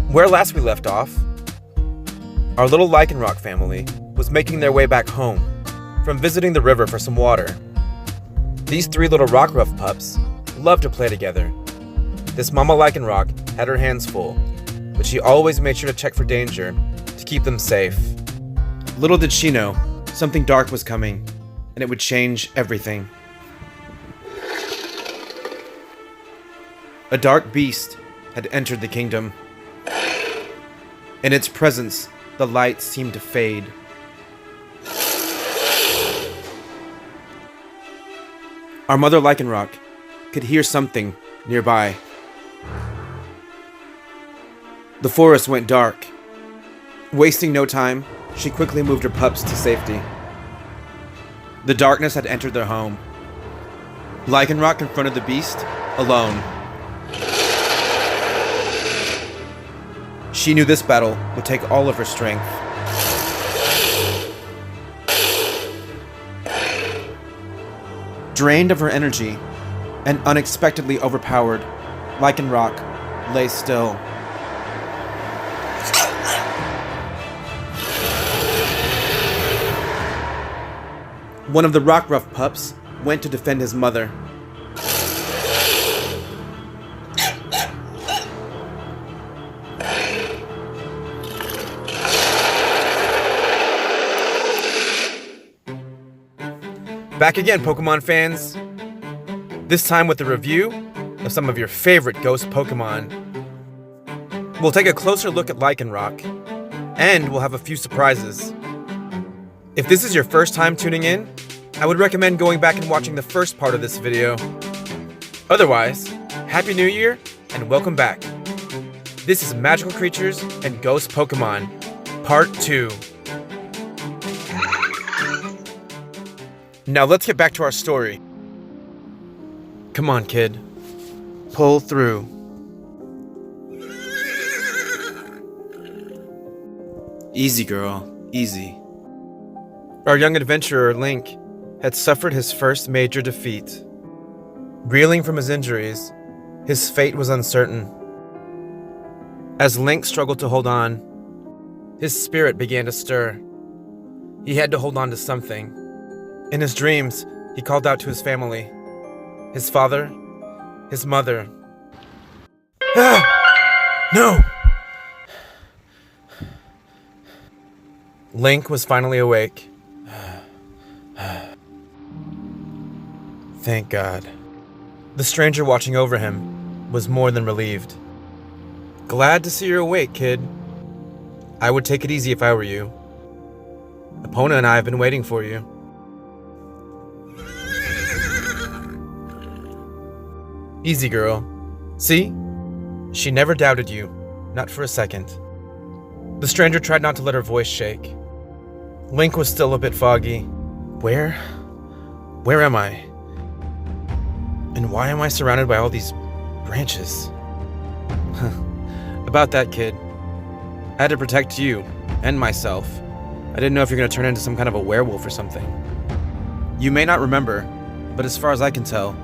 Where last we left off, our little Lycanroc family was making their way back home from visiting the river for some water. These three little Rockruff pups loved to play together. This Mama Lycanroc had her hands full, but she always made sure to check for danger to keep them safe. Little did she know, something dark was coming, and it would change everything. A dark beast had entered the kingdom. In its presence, the light seemed to fade. Our mother Lycanroc could hear something nearby. The forest went dark. Wasting no time, she quickly moved her pups to safety. The darkness had entered their home. Lycanroc confronted the beast alone. She knew this battle would take all of her strength. Drained of her energy and unexpectedly overpowered, Lycanroc lay still. One of the Rockruff pups went to defend his mother. Back again, Pokemon fans. This time with a review of some of your favorite ghost Pokemon. We'll take a closer look at Lycanroc, and we'll have a few surprises. If this is your first time tuning in, I would recommend going back and watching the first part of this video. Otherwise, Happy New Year and welcome back. This is Magical Creatures and Ghost Pokemon, Part 2. Now let's get back to our story. Come on, kid. Pull through. Easy, girl. Easy. Our young adventurer, Link, had suffered his first major defeat. Reeling from his injuries, his fate was uncertain. As Link struggled to hold on, his spirit began to stir. He had to hold on to something. In his dreams, he called out to his family. His father, his mother. Ah! No! Link was finally awake. Thank God. The stranger watching over him was more than relieved. Glad to see you're awake, kid. I would take it easy if I were you. Epona and I have been waiting for you. Easy, girl. See? She never doubted you. Not for a second. The stranger tried not to let her voice shake. Link was still a bit foggy. Where am I? And why am I surrounded by all these branches? About that, kid. I had to protect you and myself. I didn't know if you're going to turn into some kind of a werewolf or something. You may not remember, but as far as I can tell,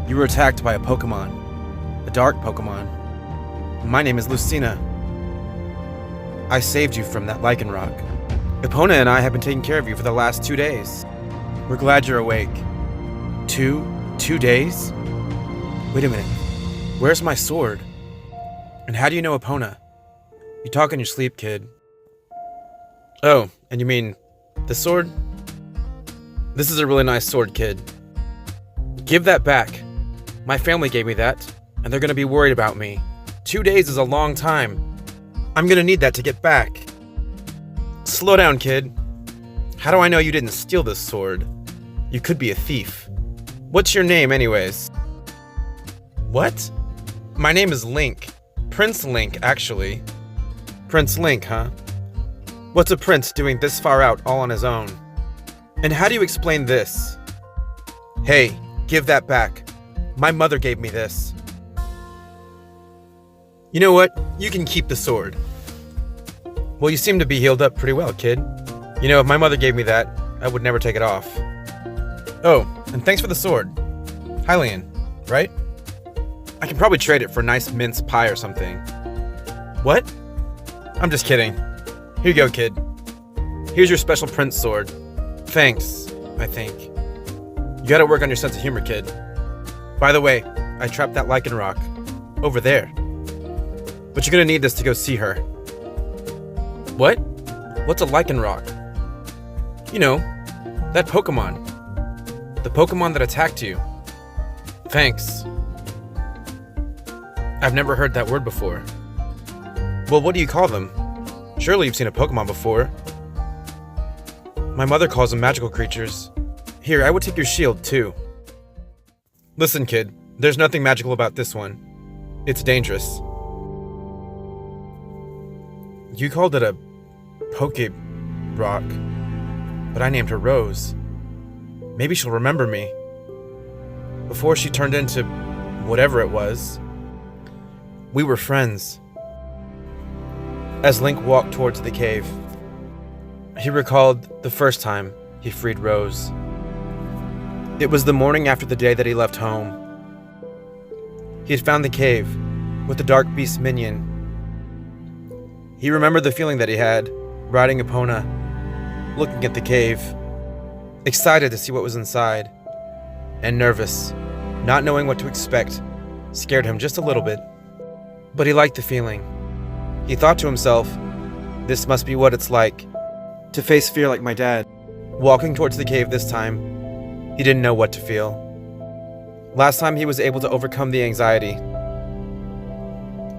you were attacked by a Pokemon. A dark Pokemon. My name is Lucina. I saved you from that Lycanroc. Epona and I have been taking care of you for the last 2 days. We're glad you're awake. 2 days? Wait a minute. Where's my sword? And how do you know Epona? You talk in your sleep, kid. Oh, and you mean the sword? This is a really nice sword, kid. Give that back. My family gave me that, and they're gonna be worried about me. 2 days is a long time. I'm gonna need that to get back. Slow down, kid. How do I know you didn't steal this sword? You could be a thief. What's your name, anyways? What? My name is Link. Prince Link, actually. Prince Link, huh? What's a prince doing this far out all on his own? And how do you explain this? Hey, give that back. My mother gave me this. You know what? You can keep the sword. Well, you seem to be healed up pretty well, kid. You know, if my mother gave me that, I would never take it off. Oh, and thanks for the sword. Hylian, right? I can probably trade it for a nice mince pie or something. What? I'm just kidding. Here you go, kid. Here's your special prince sword. Thanks, I think. You gotta work on your sense of humor, kid. By the way, I trapped that Lycanroc. Over there. But you're gonna need this to go see her. What? What's a Lycanroc? You know, that Pokémon. The Pokémon that attacked you. Thanks. I've never heard that word before. Well, what do you call them? Surely you've seen a Pokémon before. My mother calls them magical creatures. Here, I would take your shield, too. Listen, kid, there's nothing magical about this one. It's dangerous. You called it a Rock, but I named her Rose. Maybe she'll remember me. Before she turned into whatever it was, we were friends. As Link walked towards the cave, he recalled the first time he freed Rose. It was the morning after the day that he left home. He had found the cave with the dark beast minion. He remembered the feeling that he had riding Epona, looking at the cave, excited to see what was inside, and nervous, not knowing what to expect, scared him just a little bit. But he liked the feeling. He thought to himself, this must be what it's like to face fear like my dad. Walking towards the cave this time, he didn't know what to feel. Last time he was able to overcome the anxiety.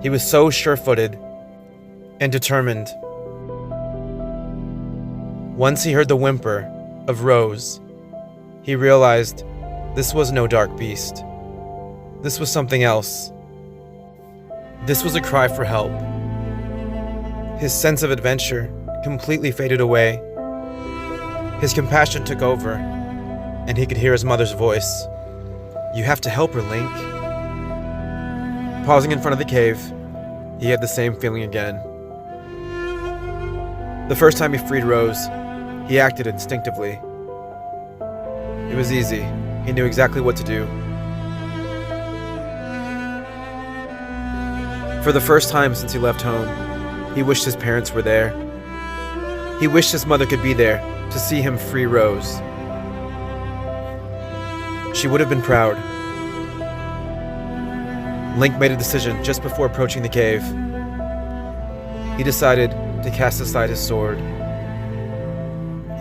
He was so sure-footed and determined. Once he heard the whimper of Rose, he realized this was no dark beast. This was something else. This was a cry for help. His sense of adventure completely faded away. His compassion took over, and he could hear his mother's voice. You have to help her, Link. Pausing in front of the cave, he had the same feeling again. The first time he freed Rose, he acted instinctively. It was easy. He knew exactly what to do. For the first time since he left home, he wished his parents were there. He wished his mother could be there to see him free Rose. She would have been proud. Link made a decision just before approaching the cave. He decided to cast aside his sword.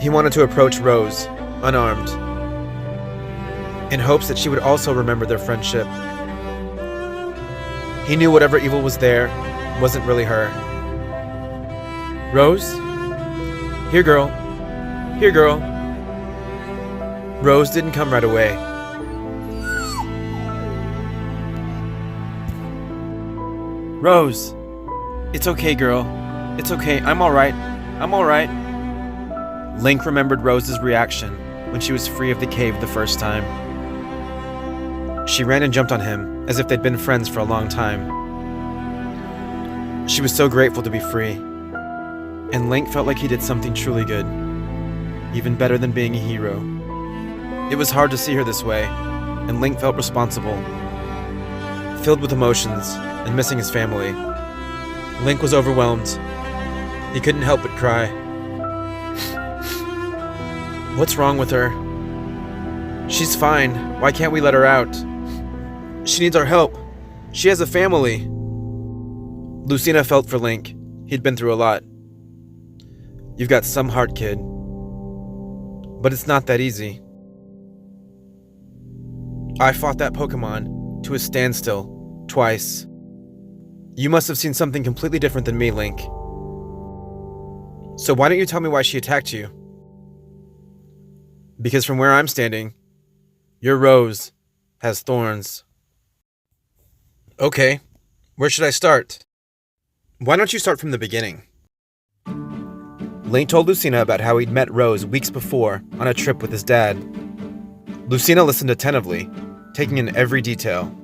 He wanted to approach Rose, unarmed, in hopes that she would also remember their friendship. He knew whatever evil was there wasn't really her. Rose? Here, girl. Here, girl. Rose didn't come right away. Rose! It's okay, girl. It's okay. I'm alright. I'm alright. Link remembered Rose's reaction when she was free of the cave the first time. She ran and jumped on him as if they'd been friends for a long time. She was so grateful to be free, and Link felt like he did something truly good, even better than being a hero. It was hard to see her this way, and Link felt responsible. Filled with emotions and missing his family, Link was overwhelmed. He couldn't help but cry. What's wrong with her? She's fine. Why can't we let her out? She needs our help. She has a family. Lucina felt for Link. He'd been through a lot. You've got some heart, kid. But it's not that easy. I fought that Pokémon to a standstill twice. You must have seen something completely different than me, Link. So why don't you tell me why she attacked you? Because from where I'm standing, your rose has thorns. Okay, where should I start? Why don't you start from the beginning? Link told Lucina about how he'd met Rose weeks before on a trip with his dad. Lucina listened attentively, taking in every detail.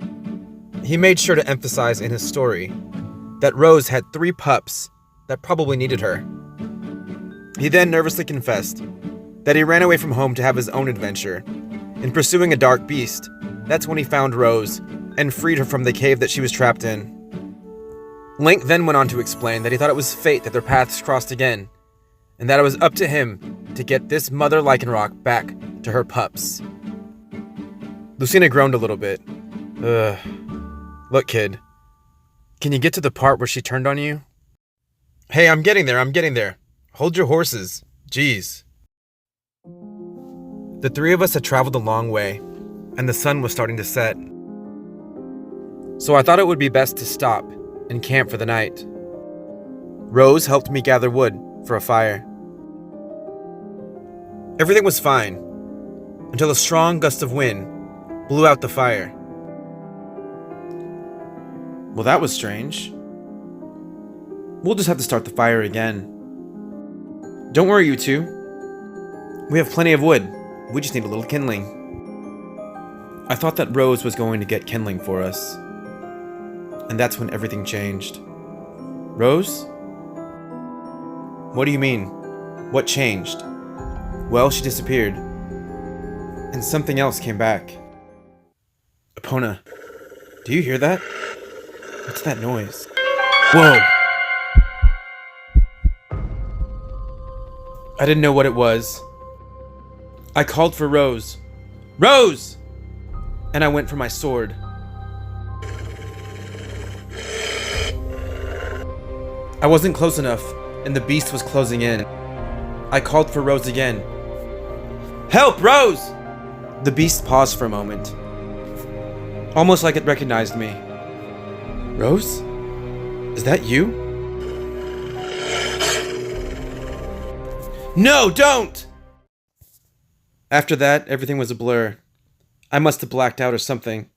He made sure to emphasize in his story that Rose had 3 pups that probably needed her. He then nervously confessed that he ran away from home to have his own adventure. In pursuing a dark beast, that's when he found Rose and freed her from the cave that she was trapped in. Link then went on to explain that he thought it was fate that their paths crossed again, and that it was up to him to get this mother Lycanroc back to her pups. Lucina groaned a little bit. Ugh. Look, kid. Can you get to the part where she turned on you? Hey, I'm getting there. Hold your horses. Jeez. The three of us had traveled a long way, and the sun was starting to set. So I thought it would be best to stop and camp for the night. Rose helped me gather wood for a fire. Everything was fine, until a strong gust of wind blew out the fire. Well, that was strange. We'll just have to start the fire again. Don't worry, you two. We have plenty of wood. We just need a little kindling. I thought that Rose was going to get kindling for us. And that's when everything changed. Rose? What do you mean? What changed? Well, she disappeared. And something else came back. Epona, do you hear that? What's that noise? Whoa! I didn't know what it was. I called for Rose. Rose! And I went for my sword. I wasn't close enough, and the beast was closing in. I called for Rose again. Help, Rose! The beast paused for a moment, almost like it recognized me. Rose? Is that you? No, don't! After that, everything was a blur. I must have blacked out or something,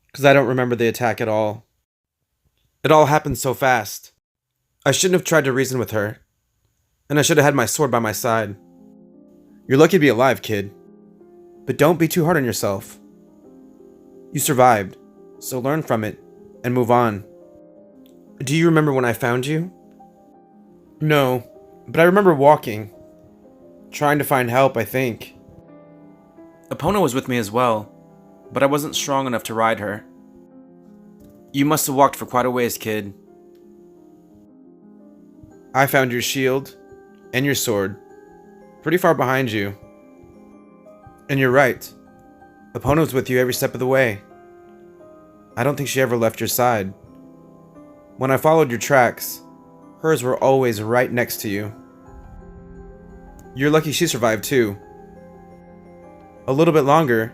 because I don't remember the attack at all. It all happened so fast. I shouldn't have tried to reason with her, and I should have had my sword by my side. You're lucky to be alive, kid. But don't be too hard on yourself. You survived, so learn from it and move on. Do you remember when I found you? No, but I remember walking, trying to find help, I think. Epona was with me as well, but I wasn't strong enough to ride her. You must have walked for quite a ways, kid. I found your shield and your sword pretty far behind you. And you're right. Epona was with you every step of the way. I don't think she ever left your side. When I followed your tracks, hers were always right next to you. You're lucky she survived too. A little bit longer,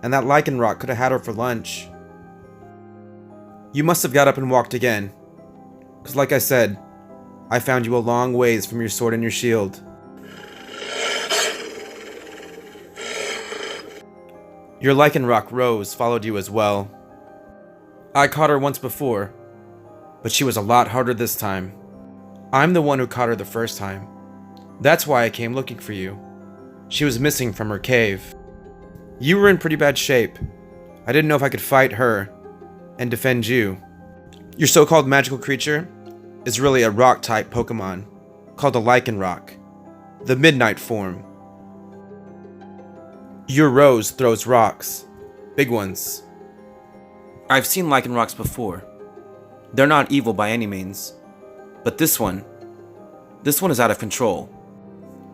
and that Lycanroc could have had her for lunch. You must have got up and walked again, because like I said, I found you a long ways from your sword and your shield. Your Lycanroc Rose followed you as well. I caught her once before, but she was a lot harder this time. I'm the one who caught her the first time. That's why I came looking for you. She was missing from her cave. You were in pretty bad shape. I didn't know if I could fight her and defend you. Your so-called magical creature is really a rock-type Pokémon called a Lycanroc, the midnight form. Your Rose throws rocks, big ones. I've seen Lycanrocs before. They're not evil by any means, but this one is out of control.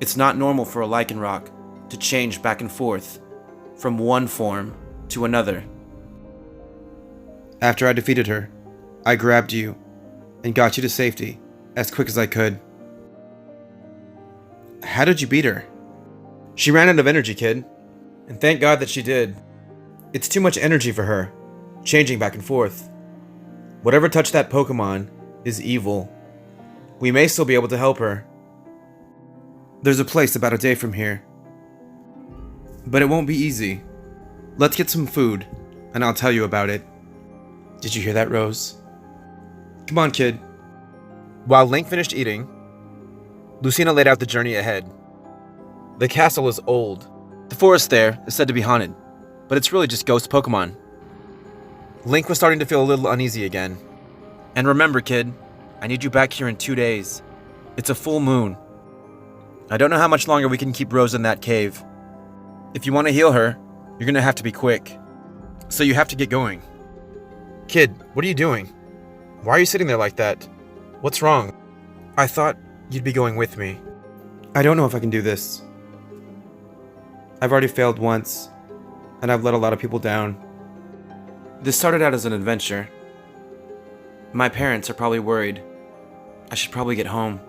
It's not normal for a Lycanroc to change back and forth from one form to another. After I defeated her, I grabbed you and got you to safety as quick as I could. How did you beat her? She ran out of energy, kid. And thank God that she did. It's too much energy for her, changing back and forth. Whatever touched that Pokémon is evil. We may still be able to help her. There's a place about a day from here. But it won't be easy. Let's get some food, and I'll tell you about it. Did you hear that, Rose? Come on, kid. While Link finished eating, Lucina laid out the journey ahead. The castle is old. The forest there is said to be haunted, but it's really just ghost Pokémon. Link was starting to feel a little uneasy again. And remember, kid, I need you back here in 2 days. It's a full moon. I don't know how much longer we can keep Rose in that cave. If you want to heal her, you're going to have to be quick. So you have to get going. Kid, what are you doing? Why are you sitting there like that? What's wrong? I thought you'd be going with me. I don't know if I can do this. I've already failed once, and I've let a lot of people down. This started out as an adventure. My parents are probably worried. I should probably get home.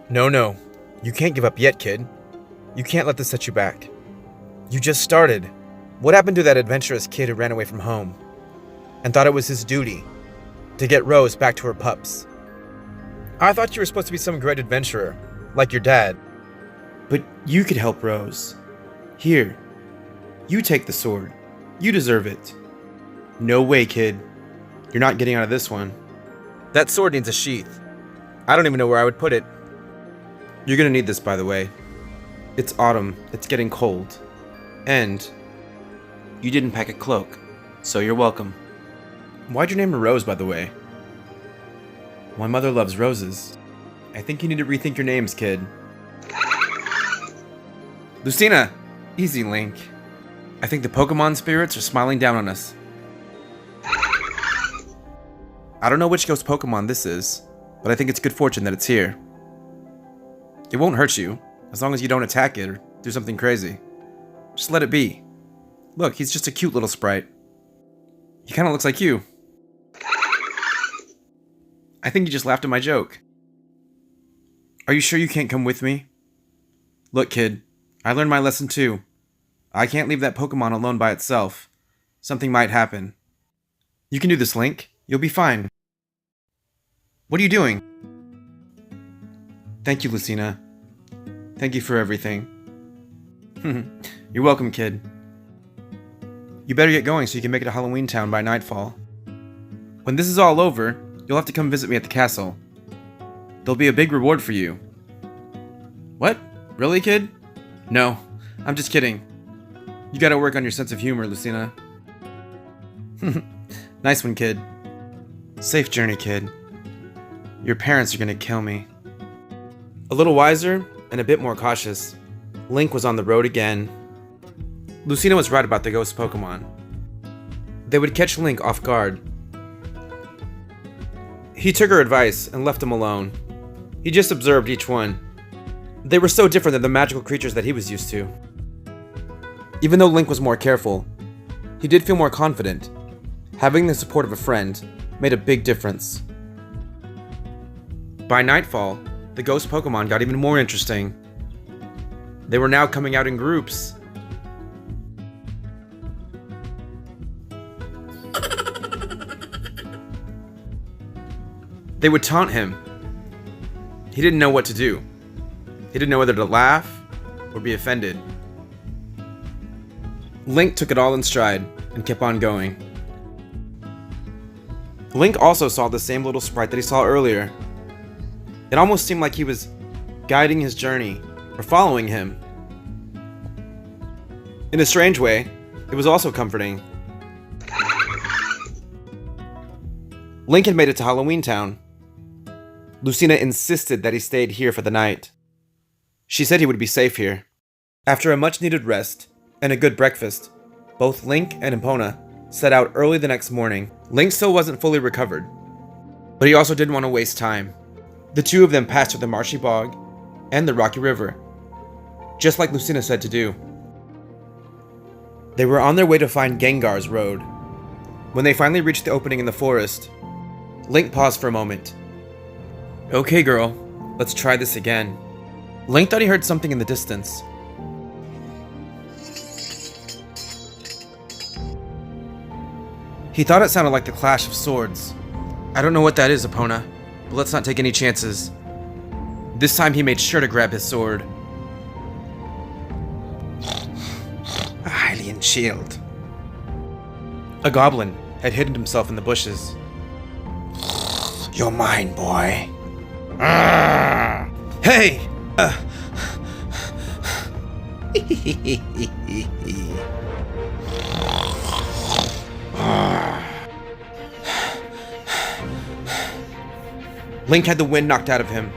No. You can't give up yet, kid. You can't let this set you back. You just started. What happened to that adventurous kid who ran away from home and thought it was his duty to get Rose back to her pups? I thought you were supposed to be some great adventurer, like your dad. But you could help Rose. Here, you take the sword. You deserve it. No way, kid. You're not getting out of this one. That sword needs a sheath. I don't even know where I would put it. You're gonna need this, by the way. It's autumn, it's getting cold. And you didn't pack a cloak, so you're welcome. Why'd you name her Rose, by the way? My mother loves roses. I think you need to rethink your names, kid. Lucina! Easy, Link. I think the Pokémon spirits are smiling down on us. I don't know which ghost Pokémon this is, but I think it's good fortune that it's here. It won't hurt you, as long as you don't attack it or do something crazy. Just let it be. Look, he's just a cute little sprite. He kinda looks like you. I think you just laughed at my joke. Are you sure you can't come with me? Look, kid, I learned my lesson too. I can't leave that Pokémon alone by itself. Something might happen. You can do this, Link. You'll be fine. What are you doing? Thank you, Lucina. Thank you for everything. You're welcome, kid. You better get going so you can make it to Halloween Town by nightfall. When this is all over, you'll have to come visit me at the castle. There'll be a big reward for you. What? Really, kid? No, I'm just kidding. You gotta work on your sense of humor, Lucina. Nice one, kid. Safe journey, kid. Your parents are gonna kill me. A little wiser and a bit more cautious, Link was on the road again. Lucina was right about the ghost Pokémon. They would catch Link off guard. He took her advice and left him alone. He just observed each one. They were so different than the magical creatures that he was used to. Even though Link was more careful, he did feel more confident. Having the support of a friend made a big difference. By nightfall, the ghost Pokémon got even more interesting. They were now coming out in groups. They would taunt him. He didn't know what to do. He didn't know whether to laugh or be offended. Link took it all in stride and kept on going. Link also saw the same little sprite that he saw earlier. It almost seemed like he was guiding his journey or following him. In a strange way, it was also comforting. Link had made it to Halloween Town. Lucina insisted that he stayed here for the night. She said he would be safe here. After a much-needed rest and a good breakfast, both Link and Epona set out early the next morning. Link still wasn't fully recovered, but he also didn't want to waste time. The two of them passed through the marshy bog and the rocky river, just like Lucina said to do. They were on their way to find Gengar's road. When they finally reached the opening in the forest, Link paused for a moment. Okay, girl, let's try this again. Link thought he heard something in the distance. He thought it sounded like the clash of swords. I don't know what that is, Epona, but let's not take any chances. This time he made sure to grab his sword. A Hylian shield. A goblin had hidden himself in the bushes. You're mine, boy. Hey! Link had the wind knocked out of him,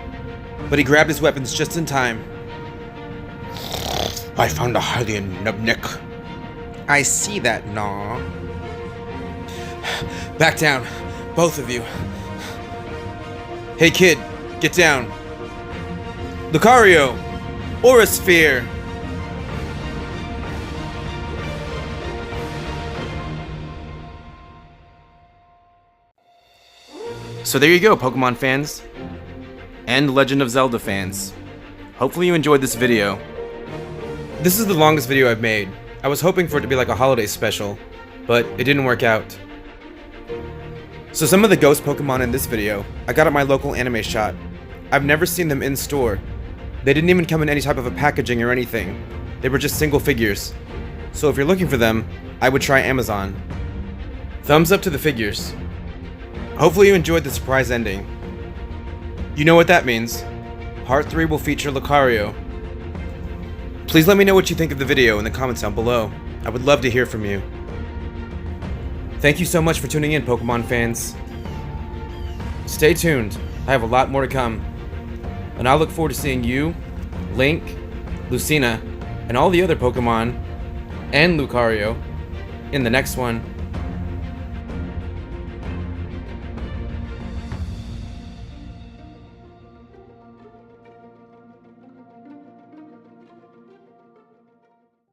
but he grabbed his weapons just in time. I found a Hylian nubnik. I see that, Gnaw. Back down. Both of you. Hey kid, get down. Lucario! Aura Sphere! So there you go, Pokemon fans. And Legend of Zelda fans. Hopefully you enjoyed this video. This is the longest video I've made. I was hoping for it to be like a holiday special, but it didn't work out. So some of the ghost Pokemon in this video, I got at my local anime shop. I've never seen them in store. They didn't even come in any type of a packaging or anything. They were just single figures. So if you're looking for them, I would try Amazon. Thumbs up to the figures. Hopefully you enjoyed the surprise ending. You know what that means. Part 3 will feature Lucario. Please let me know what you think of the video in the comments down below. I would love to hear from you. Thank you so much for tuning in, Pokemon fans. Stay tuned. I have a lot more to come. And I'll look forward to seeing you, Link, Lucina, and all the other Pokemon, and Lucario, in the next one.